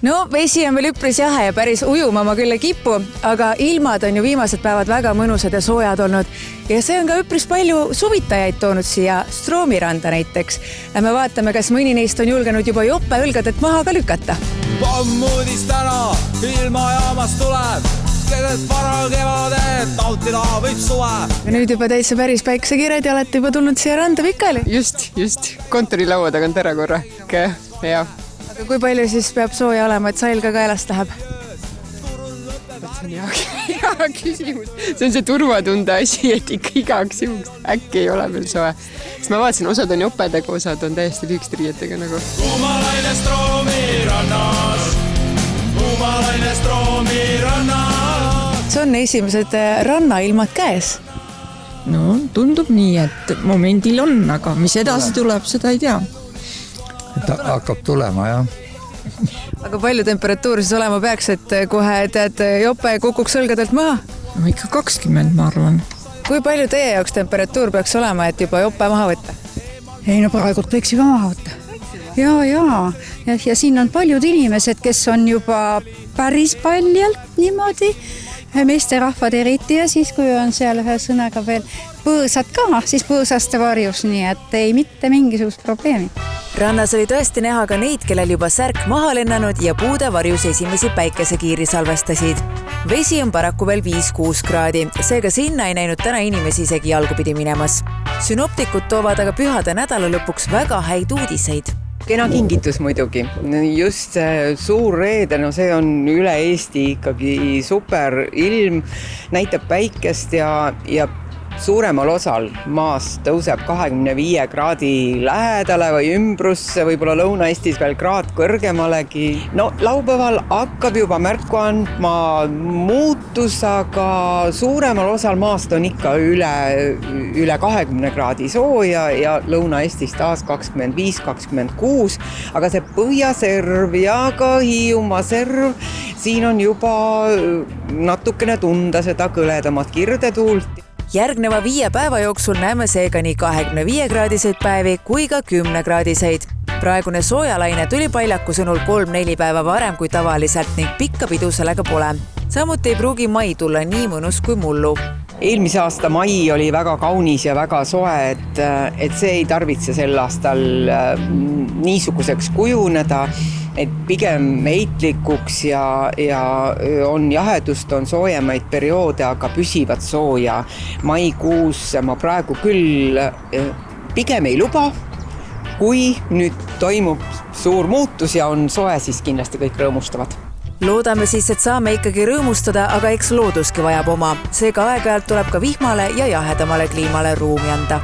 No, vesi on veel üpris jahe ja päris ujuma ma küll ei kipu, aga ilmad on ju viimased päevad väga mõnusad ja soojad olnud. Ja see on ka üpris palju suvitajaid toonud siia Stroomiranda näiteks. Lähme vaatame, kas mõni neist on julgenud juba jope õlgadelt maha ka lükata. Pommuudis täna ilmajaamas tuleb, keset vara kevadet, nautida võib suve. Ja nüüd juba täitsa päris päiksekired ja olete juba tulnud siia randa pikali. Just. Kontorilaua tagant ära korra. Ja. Aga kui palju siis peab sooja olema, et sail ka kaelast läheb? See on hea küsimus. See on see turvatunde asi, et ikka igaks juhuks äkki ei ole veel soe. Sest ma vaatasin, osad on jopedega, osad on täiesti lühikeste riietega nagu. Kuumalaine Stroomirannas, kuumalaine Stroomirannas. See on esimesed rannailmad käes. No, tundub nii, et momendil on, aga mis edasi tuleb, seda ei tea. Ta hakkab tulema, jah. Aga palju temperatuur siis olema peaks, et kohe tead jope kukuks õlgadelt maha? No ikka 20, ma arvan. Kui palju teie jaoks temperatuur peaks olema, et juba jope maha võtta? Ei, no praegult võiks juba maha võtta. Ja siin on paljud inimesed, kes on juba päris paljalt niimoodi. Meesterahvad eriti ja siis, kui on seal ühe sõnaga veel põõsad ka, siis põõsaste varjus, nii et ei mitte mingisugust probleemi. Rannas oli tõesti näha ka neid, kellel juba särk maha lennanud ja puude varjus esimesi päikesekiiri salvestasid. Vesi on paraku veel 5-6 kraadi, seega sinna ei näinud täna inimesi isegi jalgupidi minemas. Synoptikud toovad aga pühade nädala lõpuks väga häid uudiseid. Kena kingitus muidugi. Just suur reede, no see on üle Eesti ikkagi super ilm, näitab päikest ja suuremal osal maast tõuseb 25 kraadi lähedale või ümbrusse, võib-olla Lõuna-Eestis veel kraad kõrgemalegi. No laupäeval hakkab juba märku andma muutus, aga suuremal osal maast on ikka üle 20 kraadi sooja ja Lõuna-Eestis taas 25-26, aga see Põhjaserv ja ka Hiiumaa serv, siin on juba natukene tunda seda kõledamat kirdetuult. Järgneva 5 päeva jooksul näeme seega nii 25-kraadiseid päevi kui ka 10-kraadiseid. Praegune soojalaine tuli Paljaku sõnul 3-4 päeva varem kui tavaliselt ning pikka pidu sellega pole. Samuti ei pruugi mai tulla nii mõnus kui mullu. Eelmise aasta mai oli väga kaunis ja väga soe, et see ei tarvitse sel aastal niisuguseks kujuneda, et pigem heitlikuks ja on jahedust, on soojemaid perioode, aga püsivad sooja. Maikuus ma praegu küll pigem ei luba, kui nüüd toimub suur muutus ja on soe, siis kindlasti kõik rõõmustavad. Loodame siis, et saame ikkagi rõõmustada, aga eks looduski vajab oma. Seega aeg-ajalt tuleb ka vihmale ja jahedamale kliimale ruumi anda.